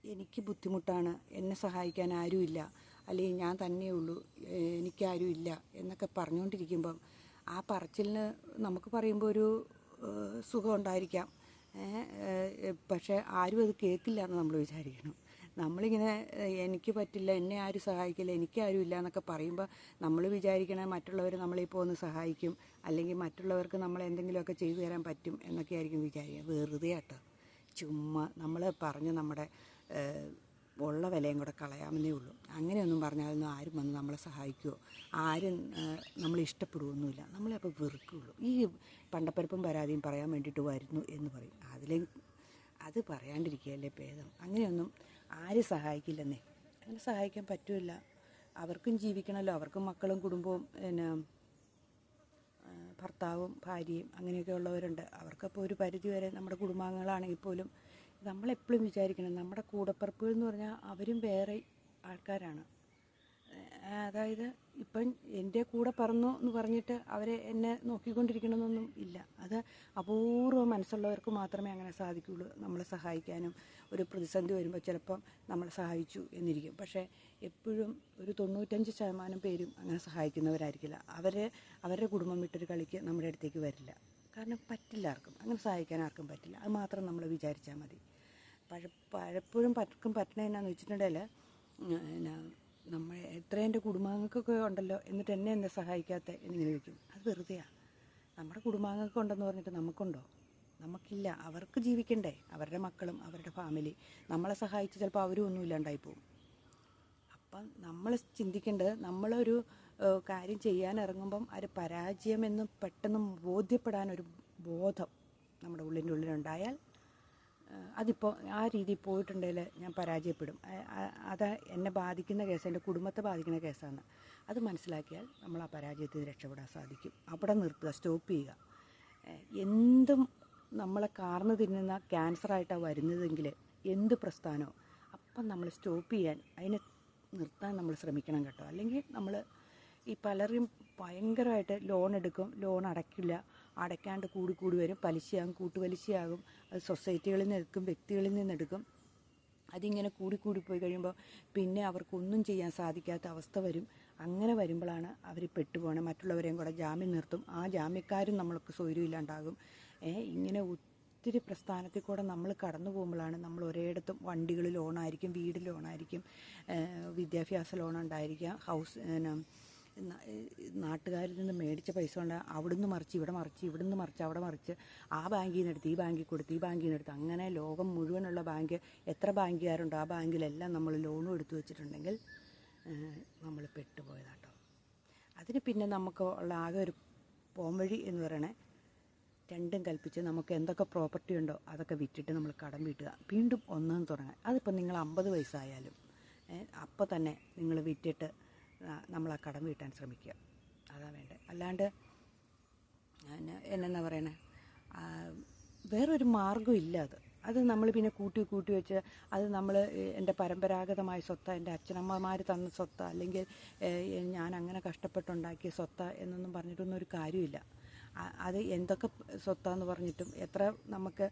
എനിക്ക് ബുദ്ധിമുട്ടാണ്, എന്നെ സഹായിക്കാൻ ആരുമില്ല, അല്ലെങ്കിൽ ഞാൻ തന്നെയുള്ളൂ, എനിക്കാരും ഇല്ല എന്നൊക്കെ പറഞ്ഞുകൊണ്ടിരിക്കുമ്പം ആ പറച്ചിലിന് നമുക്ക് പറയുമ്പോൾ ഒരു സുഖം ഉണ്ടായിരിക്കാം, പക്ഷേ ആരും അത് കേൾക്കില്ല എന്ന് നമ്മൾ വിചാരിക്കണം. നമ്മളിങ്ങനെ എനിക്ക് പറ്റില്ല, എന്നെ ആരും സഹായിക്കില്ല, എനിക്കാരും ഇല്ല എന്നൊക്കെ പറയുമ്പോൾ നമ്മൾ വിചാരിക്കണേ മറ്റുള്ളവർ നമ്മളിപ്പോൾ ഒന്ന് സഹായിക്കും, അല്ലെങ്കിൽ മറ്റുള്ളവർക്ക് നമ്മൾ എന്തെങ്കിലുമൊക്കെ ചെയ്തു തരാൻ പറ്റും എന്നൊക്കെ ആയിരിക്കും വിചാരിക്കുക. വെറുതെ ആട്ടോ, ചുമ്മാ നമ്മൾ പറഞ്ഞ് നമ്മുടെ ഉള്ള വിലയും കൂടെ കളയാമെന്നേ ഉള്ളൂ. അങ്ങനെയൊന്നും പറഞ്ഞാലൊന്നും ആരും വന്ന് നമ്മളെ സഹായിക്കുമോ, ആരും നമ്മളെ ഇഷ്ടപ്പെടുകയൊന്നുമില്ല, നമ്മളെ അപ്പോൾ വെറുക്കുകയുള്ളൂ. ഈ പണ്ടപ്പരപ്പും പരാതിയും പറയാൻ വേണ്ടിയിട്ട് വരുന്നു എന്ന് പറയും. അത് പറയാണ്ടിരിക്കുകയല്ലേ ഭേദം. അങ്ങനെയൊന്നും ആരും സഹായിക്കില്ലെന്നേ, അങ്ങനെ സഹായിക്കാൻ പറ്റില്ല. അവർക്കും ജീവിക്കണമല്ലോ, അവർക്കും മക്കളും കുടുംബവും ഭർത്താവും ഭാര്യയും അങ്ങനെയൊക്കെ ഉള്ളവരുണ്ട്. അവർക്കപ്പോൾ ഒരു പരിധി വരെ നമ്മുടെ കുടുംബാംഗങ്ങളാണെങ്കിൽ പോലും നമ്മളെപ്പോഴും വിചാരിക്കണം, നമ്മുടെ കൂടപ്പിറപ്പുകൾ എന്ന് പറഞ്ഞാൽ അവരും വേറെ ആൾക്കാരാണ്. അതായത് ഇപ്പം എൻ്റെ കൂടെ പറന്നു എന്ന് പറഞ്ഞിട്ട് അവരെ എന്നെ നോക്കിക്കൊണ്ടിരിക്കണമെന്നൊന്നും ഇല്ല. അത് അപൂർവ മനസ്സുള്ളവർക്ക് മാത്രമേ അങ്ങനെ സാധിക്കുകയുള്ളൂ. നമ്മളെ സഹായിക്കാനും ഒരു പ്രതിസന്ധി വരുമ്പോൾ ചിലപ്പം നമ്മളെ സഹായിച്ചു എന്നിരിക്കും. പക്ഷേ എപ്പോഴും ഒരു 95% പേരും അങ്ങനെ സഹായിക്കുന്നവരായിരിക്കില്ല. അവരുടെ കുടുംബം വിട്ടൊരു കളിക്ക് നമ്മുടെ അടുത്തേക്ക് വരില്ല. കാരണം പറ്റില്ല, ആർക്കും അങ്ങനെ സഹായിക്കാൻ ആർക്കും പറ്റില്ല. അത് മാത്രം നമ്മൾ വിചാരിച്ചാൽ മതി. പലപ്പോഴും പലർക്കും പറ്റണ എന്നാന്ന് വെച്ചിട്ടുണ്ടെങ്കിൽ നമ്മൾ എൻ്റെ കുടുംബാംഗങ്ങൾക്കൊക്കെ ഉണ്ടല്ലോ, എന്നിട്ട് എന്നെ എന്താ സഹായിക്കാത്ത എന്നിങ്ങനെ ചോദിക്കും. അത് വെറുതെയാണ്. നമ്മുടെ കുടുംബാംഗങ്ങൾക്ക് ഉണ്ടെന്ന് പറഞ്ഞിട്ട് നമുക്കുണ്ടോ? നമുക്കില്ല. അവർക്ക് ജീവിക്കണ്ടേ, അവരുടെ മക്കളും അവരുടെ ഫാമിലി. നമ്മളെ സഹായിച്ച് ചിലപ്പോൾ അവരും ഒന്നും ഇല്ലാണ്ടായിപ്പോവും. അപ്പം നമ്മൾ ചിന്തിക്കേണ്ടത്, നമ്മളൊരു കാര്യം ചെയ്യാനിറങ്ങുമ്പം അത് പരാജയമെന്നും പെട്ടെന്ന് ബോധ്യപ്പെടാനൊരു ബോധം നമ്മുടെ ഉള്ളിൻ്റെ ഉള്ളിലുണ്ടായാൽ അതിപ്പോൾ ആ രീതിയിൽ പോയിട്ടുണ്ടെങ്കിൽ ഞാൻ പരാജയപ്പെടും. അത് എന്നെ ബാധിക്കുന്ന കേസ്, എൻ്റെ കുടുംബത്തെ ബാധിക്കുന്ന കേസാണ്. അത് മനസ്സിലാക്കിയാൽ നമ്മൾ ആ പരാജയത്തിൽ നിന്ന് രക്ഷപ്പെടാൻ സാധിക്കും. അവിടെ നിർത്തുക, സ്റ്റോപ്പ് ചെയ്യുക. എന്തും നമ്മളെ കാർന്ന് തിന്നുന്ന ക്യാൻസറായിട്ടാണ് വരുന്നതെങ്കിൽ എന്ത് പ്രസ്ഥാനമോ അപ്പം നമ്മൾ സ്റ്റോപ്പ് ചെയ്യാൻ, അതിനെ നിർത്താൻ നമ്മൾ ശ്രമിക്കണം കേട്ടോ. അല്ലെങ്കിൽ നമ്മൾ ഈ പലരും ഭയങ്കരമായിട്ട് ലോൺ എടുക്കും, ലോൺ അടയ്ക്കില്ല, അടയ്ക്കാണ്ട് കൂടി വരും, പലിശയാകും, കൂട്ടുപലിശയാകും. അത് സൊസൈറ്റികളിൽ നിന്ന് എടുക്കും, വ്യക്തികളിൽ നിന്നെടുക്കും. അതിങ്ങനെ കൂടിപ്പോയി കഴിയുമ്പോൾ പിന്നെ അവർക്കൊന്നും ചെയ്യാൻ സാധിക്കാത്ത അവസ്ഥ വരും. അങ്ങനെ വരുമ്പോഴാണ് അവർ പെട്ടുപോകണത്. മറ്റുള്ളവരെയും കൂടെ ജാമ്യം നിർത്തും, ആ ജാമ്യക്കാരും നമ്മൾക്ക് സ്വൈര്യമില്ലാണ്ടാകും. ഇങ്ങനെ ഒത്തിരി പ്രസ്ഥാനത്തിൽ കൂടെ നമ്മൾ കടന്നു പോകുമ്പോഴാണ് നമ്മൾ ഒരിടത്തും വണ്ടികൾ ലോണായിരിക്കും, വീട് ലോണായിരിക്കും, വിദ്യാഭ്യാസ ലോണുണ്ടായിരിക്കാം, നാട്ടുകാരിൽ നിന്ന് മേടിച്ച പൈസ കൊണ്ട് അവിടുന്ന് മറിച്ച് ഇവിടെ മറിച്ച്, ഇവിടുന്ന് മറിച്ച് അവിടെ മറിച്ച്, ആ ബാങ്കിൽ നിന്ന് എടുത്ത് ഈ ബാങ്കിൽ കൊടുത്ത്, ഈ ബാങ്കിൽ നിന്ന് എടുത്ത്, അങ്ങനെ ലോകം മുഴുവനുള്ള ബാങ്ക് എത്ര ബാങ്കുകാരുണ്ടോ ആ ബാങ്കിലെല്ലാം നമ്മൾ ലോണും എടുത്തു വെച്ചിട്ടുണ്ടെങ്കിൽ നമ്മൾ പെട്ടുപോയതാട്ടോ. അതിന് പിന്നെ നമുക്ക് ഉള്ള ആകെ ഒരു പോംവഴി എന്ന് പറയണേ, രണ്ടും കൽപ്പിച്ച് നമുക്ക് എന്തൊക്കെ പ്രോപ്പർട്ടി ഉണ്ടോ അതൊക്കെ വിറ്റിട്ട് നമ്മൾ കടം വീട്ടുക, വീണ്ടും ഒന്നാം തുടങ്ങാൻ. അതിപ്പോൾ നിങ്ങൾ 50 വയസ്സായാലും അപ്പോൾ തന്നെ നിങ്ങൾ വിറ്റിട്ട് നമ്മൾ ആ കടം വീട്ടാൻ ശ്രമിക്കുക. അതാണ് വേണ്ടത്. അല്ലാണ്ട് എന്നാ പറയണേ, വേറൊരു മാർഗ്ഗം ഇല്ല. അത് നമ്മൾ പിന്നെ കൂട്ടി വെച്ച് അത് നമ്മൾ എൻ്റെ പരമ്പരാഗതമായ സ്വത്ത, എൻ്റെ അച്ഛനമ്മമാർ തന്ന സ്വത്ത, അല്ലെങ്കിൽ ഞാൻ അങ്ങനെ കഷ്ടപ്പെട്ടുണ്ടാക്കിയ സ്വത്ത എന്നൊന്നും പറഞ്ഞിട്ടൊന്നും ഒരു കാര്യമില്ല. അത് എന്തൊക്കെ സ്വത്താന്ന് പറഞ്ഞിട്ടും എത്ര നമുക്ക്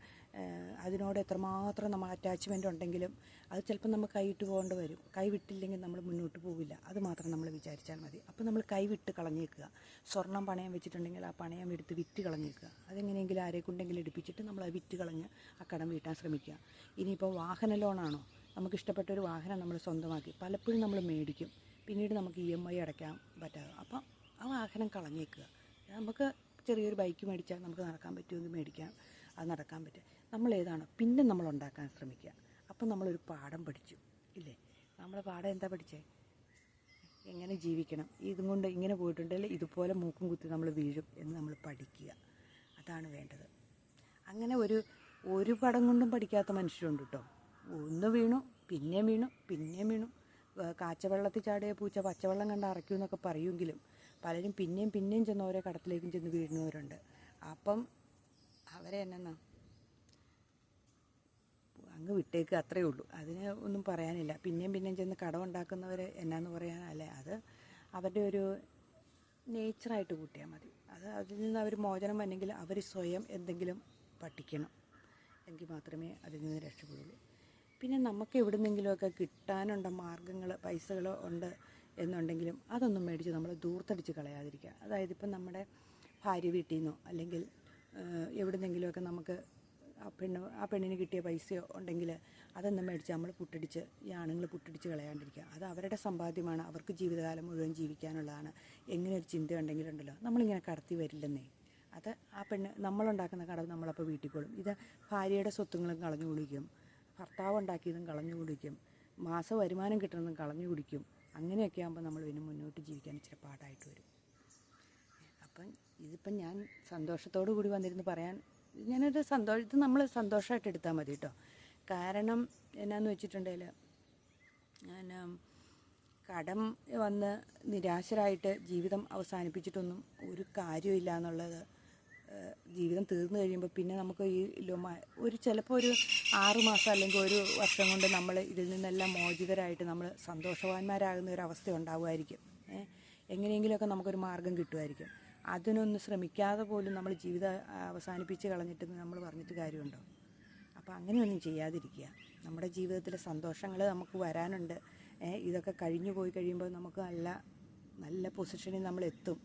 അതിനോട് എത്രമാത്രം നമ്മൾ അറ്റാച്ച്മെൻ്റ് ഉണ്ടെങ്കിലും അത് ചിലപ്പോൾ നമ്മൾ കൈവിട്ട് പോകേണ്ടി വരും. കൈവിട്ടില്ലെങ്കിൽ നമ്മൾ മുന്നോട്ട് പോവില്ല. അത് മാത്രം നമ്മൾ വിചാരിച്ചാൽ മതി. അപ്പോൾ നമ്മൾ കൈവിട്ട് കളഞ്ഞേക്കുക. സ്വർണം പണയം വെച്ചിട്ടുണ്ടെങ്കിൽ ആ പണയം എടുത്ത് വിറ്റ് കളഞ്ഞേക്കുക. അതെങ്ങനെയെങ്കിലും ആരെക്കൊണ്ടെങ്കിലും എടുപ്പിച്ചിട്ട് നമ്മൾ അത് വിറ്റ് കളഞ്ഞ് ആ കടം വീട്ടാൻ ശ്രമിക്കുക. ഇനിയിപ്പോൾ വാഹന ലോണാണോ, നമുക്കിഷ്ടപ്പെട്ട ഒരു വാഹനം നമ്മൾ സ്വന്തമാക്കി പലപ്പോഴും നമ്മൾ മേടിക്കും, പിന്നീട് നമുക്ക് EMI അടയ്ക്കാൻ പറ്റാതെ, അപ്പം ആ വാഹനം കളഞ്ഞേക്കുക. നമുക്ക് ചെറിയൊരു ബൈക്ക് മേടിച്ചാൽ നമുക്ക് നടക്കാൻ പറ്റുമെങ്കിൽ മേടിക്കാം, അത് നടക്കാൻ പറ്റും. നമ്മളേതാണോ പിന്നെ നമ്മൾ ഉണ്ടാക്കാൻ ശ്രമിക്കുക. അപ്പം നമ്മളൊരു പാഠം പഠിച്ചു ഇല്ലേ? നമ്മളെ പാഠം എന്താ പഠിച്ചേ? എങ്ങനെ ജീവിക്കണം, ഇതും കൊണ്ട് ഇങ്ങനെ പോയിട്ടുണ്ടെങ്കിൽ ഇതുപോലെ മൂക്കും കുത്തി നമ്മൾ വീഴും എന്ന് നമ്മൾ പഠിക്കുക. അതാണ് വേണ്ടത്. അങ്ങനെ ഒരു പടം കൊണ്ടും പഠിക്കാത്ത മനുഷ്യരുണ്ട് കേട്ടോ. ഒന്ന് വീണു, പിന്നെയും വീണു. കാച്ചവെള്ളത്തിൽ ചാടിയ പൂച്ച പച്ചവെള്ളം കണ്ട് അറയ്ക്കും എന്നൊക്കെ പറയുമെങ്കിലും പലരും പിന്നെയും ചെന്ന് ഓരോ കടത്തിലേക്കും ചെന്ന് വീഴുന്നവരുണ്ട്. അപ്പം അവരെ എന്നാ അങ്ങ് വിട്ടേക്ക്, അത്രയേ ഉള്ളൂ. അതിന് ഒന്നും പറയാനില്ല. പിന്നെയും ചെന്ന് കടമുണ്ടാക്കുന്നവർ എന്നാന്ന് പറയാനല്ലേ, അത് അവരുടെ ഒരു നേച്ചറായിട്ട് കൂട്ടിയാൽ മതി. അതിൽ നിന്ന് അവർ മോചനം വന്നെങ്കിൽ അവർ സ്വയം എന്തെങ്കിലും പഠിക്കണം, എങ്കിൽ മാത്രമേ അതിൽ നിന്ന് രക്ഷപ്പെടുള്ളൂ. പിന്നെ നമുക്ക് എവിടുന്നെങ്കിലുമൊക്കെ കിട്ടാനുണ്ട മാർഗ്ഗങ്ങൾ, പൈസകളോ ഉണ്ട് എന്നുണ്ടെങ്കിലും അതൊന്നും മേടിച്ച് നമ്മൾ ദൂർത്തടിച്ച് കളയാതിരിക്കുക. അതായത് ഇപ്പം നമ്മുടെ ഭാര്യ വീട്ടിൽ നിന്നോ അല്ലെങ്കിൽ എവിടുന്നെങ്കിലുമൊക്കെ നമുക്ക് ആ പെണ്ണിന് കിട്ടിയ പൈസയോ ഉണ്ടെങ്കിൽ അതൊന്നും മേടിച്ച് നമ്മൾ ഈ ആണുങ്ങൾ പുട്ടടിച്ച് കളയാണ്ടിരിക്കുക. അത് അവരുടെ സമ്പാദ്യമാണ്, അവർക്ക് ജീവിതകാലം മുഴുവൻ ജീവിക്കാനുള്ളതാണ്. എങ്ങനെ ഒരു ചിന്തയുണ്ടെങ്കിലുണ്ടല്ലോ നമ്മളിങ്ങനെ കടത്തി വരില്ലെന്നേ. അത് ആ പെണ്ണ് നമ്മളുണ്ടാക്കുന്ന കടം നമ്മളപ്പോൾ വീട്ടിക്കോളും. ഇത് ഭാര്യയുടെ സ്വത്തുങ്ങളും കളഞ്ഞു കുടിക്കും, ഭർത്താവ് ഉണ്ടാക്കിയതും കളഞ്ഞു കുടിക്കും, മാസ വരുമാനം കിട്ടുന്നതും കളഞ്ഞു കുടിക്കും. അങ്ങനെയൊക്കെ ആകുമ്പോൾ നമ്മൾ പിന്നെ മുന്നോട്ട് ജീവിക്കാൻ ഇച്ചിരി പാടായിട്ട് വരും. അപ്പം ഇതിപ്പം ഞാൻ സന്തോഷത്തോടു കൂടി വന്നിരുന്ന് പറയാൻ, ഇത് നമ്മൾ സന്തോഷമായിട്ട് എടുത്താൽ മതി കേട്ടോ. കാരണം എന്നാന്ന് വെച്ചിട്ടുണ്ടെങ്കിൽ കടം വന്ന് നിരാശരായിട്ട് ജീവിതം അവസാനിപ്പിച്ചിട്ടൊന്നും ഒരു കാര്യമില്ല എന്നുള്ളത്. ജീവിതം തീർന്നു കഴിയുമ്പോൾ പിന്നെ നമുക്ക് ചിലപ്പോൾ ഒരു 6 മാസം അല്ലെങ്കിൽ 1 വർഷം കൊണ്ട് നമ്മൾ ഇതിൽ നിന്നെല്ലാം മോചിതരായിട്ട് നമ്മൾ സന്തോഷവാന്മാരാകുന്ന ഒരു അവസ്ഥ ഉണ്ടാവുമായിരിക്കും. എങ്ങനെയെങ്കിലുമൊക്കെ നമുക്കൊരു മാർഗം കിട്ടുമായിരിക്കും. അതിനൊന്ന് ശ്രമിക്കാതെ പോലും നമ്മൾ ജീവിതം അവസാനിപ്പിച്ച് കളഞ്ഞിട്ട് നമ്മൾ പറഞ്ഞിട്ട് കാര്യമുണ്ടോ? അപ്പോൾ അങ്ങനെയൊന്നും ചെയ്യാതിരിക്കുക. നമ്മുടെ ജീവിതത്തിലെ സന്തോഷങ്ങൾ നമുക്ക് വരാനുണ്ട്. ഇതൊക്കെ കഴിഞ്ഞു പോയി കഴിയുമ്പോൾ നമുക്ക് നല്ല പൊസിഷനിൽ നമ്മളെത്തും,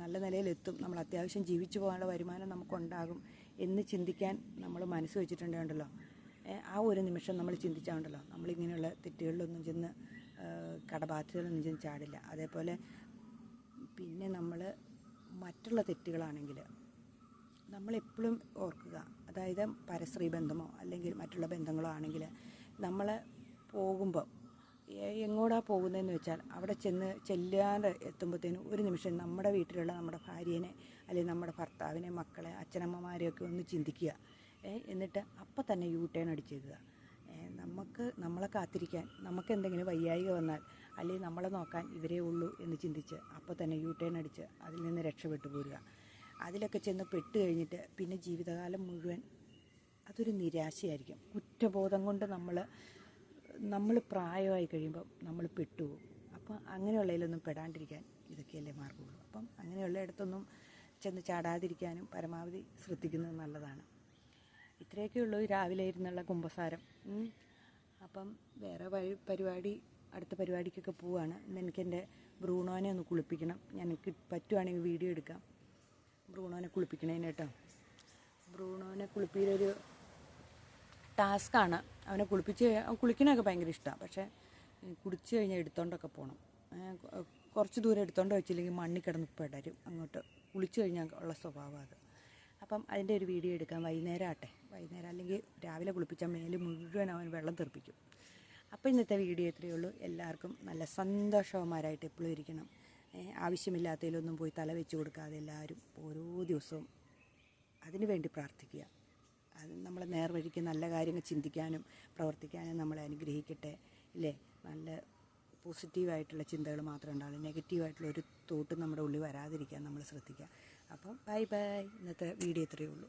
നല്ല നിലയിലെത്തും. നമ്മൾ അത്യാവശ്യം ജീവിച്ചു പോകാനുള്ള വരുമാനം നമുക്കുണ്ടാകും എന്ന് ചിന്തിക്കാൻ നമ്മൾ മനസ്സ് വെച്ചിട്ടുണ്ടല്ലോ. ആ ഒരു നിമിഷം നമ്മൾ ചിന്തിച്ചാണ്ടല്ലോ നമ്മളിങ്ങനെയുള്ള തെറ്റുകളിലൊന്നും ചെന്ന് കടബാധ്യതകളൊന്നും ചാടില്ല. അതേപോലെ പിന്നെ നമ്മൾ മറ്റുള്ള തെറ്റുകളാണെങ്കിൽ നമ്മളെപ്പോഴും ഓർക്കുക, അതായത് പരസ്ത്രീ ബന്ധമോ അല്ലെങ്കിൽ മറ്റുള്ള ബന്ധങ്ങളോ ആണെങ്കിൽ നമ്മൾ പോകുമ്പോൾ എങ്ങോട്ടാ പോകുന്നതെന്ന് വെച്ചാൽ അവിടെ ചെല്ലാതെ എത്തുമ്പോഴത്തേനും ഒരു നിമിഷം നമ്മുടെ വീട്ടിലുള്ള നമ്മുടെ ഭാര്യേനെ അല്ലെങ്കിൽ നമ്മുടെ ഭർത്താവിനെ, മക്കളെ, അച്ഛനമ്മമാരെയൊക്കെ ഒന്ന് ചിന്തിക്കുക. എന്നിട്ട് അപ്പം തന്നെ യൂ ടേൺ അടിച്ചേക്കുക. നമ്മളെ കാത്തിരിക്കാൻ, നമുക്ക് എന്തെങ്കിലും വയ്യായിക വന്നാൽ അല്ലെങ്കിൽ നമ്മളെ നോക്കാൻ ഇവരേ ഉള്ളൂ എന്ന് ചിന്തിച്ച് അപ്പോൾ തന്നെ യൂ ടേൺ അടിച്ച് അതിൽ നിന്ന് രക്ഷപ്പെട്ടു പോരുക. അതിലൊക്കെ ചെന്ന് പെട്ട് കഴിഞ്ഞിട്ട് പിന്നെ ജീവിതകാലം മുഴുവൻ അതൊരു നിരാശയായിരിക്കും. കുറ്റബോധം കൊണ്ട് നമ്മൾ പ്രായമായി കഴിയുമ്പോൾ നമ്മൾ പെട്ടുപോകും. അപ്പം അങ്ങനെയുള്ളതിലൊന്നും പെടാണ്ടിരിക്കാൻ ഇതൊക്കെയല്ലേ മാർഗമുള്ളൂ. അപ്പം അങ്ങനെയുള്ള ഇടത്തൊന്നും ചെന്ന് ചാടാതിരിക്കാനും പരമാവധി ശ്രദ്ധിക്കുന്നത് നല്ലതാണ്. ഇത്രയൊക്കെ ഉള്ളൂ രാവിലെ ഇരുന്നുള്ള കുമ്പസാരം. അപ്പം വേറെ അടുത്ത പരിപാടിക്കൊക്കെ പോവുകയാണ്. ഇന്ന് എനിക്കെൻ്റെ ബ്രൂണോനെ ഒന്ന് കുളിപ്പിക്കണം. എനിക്ക് പറ്റുവാണെങ്കിൽ വീഡിയോ എടുക്കാം. ബ്രൂണോനെ കുളിപ്പിക്കണേന് കേട്ടോ. ബ്രൂണോനെ കുളിപ്പിയിലൊരു ടാസ്ക്കാണ്. അവനെ കുളിക്കണമൊക്കെ ഭയങ്കര ഇഷ്ടമാണ്. പക്ഷേ കുളിച്ച് കഴിഞ്ഞാൽ എടുത്തോണ്ടൊക്കെ പോകണം. കുറച്ച് ദൂരം എടുത്തോണ്ട് വെച്ചില്ലെങ്കിൽ മണ്ണിൽ കിടന്ന് പെടരും. അങ്ങോട്ട് കുളിച്ച് കഴിഞ്ഞാൽ ഉള്ള സ്വഭാവം അത്. അപ്പം അതിൻ്റെ ഒരു വീഡിയോ എടുക്കാം. വൈകുന്നേരം അല്ലെങ്കിൽ രാവിലെ കുളിപ്പിച്ചാൽ മേല് മുഴുവൻ അവൻ വെള്ളം തെറിപ്പിക്കും. അപ്പോൾ ഇന്നത്തെ വീഡിയോ ഇത്രയേ ഉള്ളൂ. എല്ലാവർക്കും നല്ല സന്തോഷവന്മാരായിട്ട് എപ്പോഴും ഇരിക്കണം. ആവശ്യമില്ലാത്തതിലൊന്നും പോയി തല വെച്ച് കൊടുക്കാതെ എല്ലാവരും ഓരോ ദിവസവും അതിനു വേണ്ടി പ്രാർത്ഥിക്കുക. അത് നമ്മളെ നേർവഴിക്ക് നല്ല കാര്യങ്ങൾ ചിന്തിക്കാനും പ്രവർത്തിക്കാനും നമ്മളെ അനുഗ്രഹിക്കട്ടെ. ഇല്ലേ? നല്ല പോസിറ്റീവായിട്ടുള്ള ചിന്തകൾ മാത്രമേ ഉണ്ടാവുള്ളൂ. നെഗറ്റീവായിട്ടുള്ള ഒരു തോട്ടും നമ്മുടെ ഉള്ളിൽ വരാതിരിക്കാൻ നമ്മൾ ശ്രദ്ധിക്കുക. അപ്പം ബൈ. ഇന്നത്തെ വീഡിയോ ഇത്രയേ ഉള്ളൂ.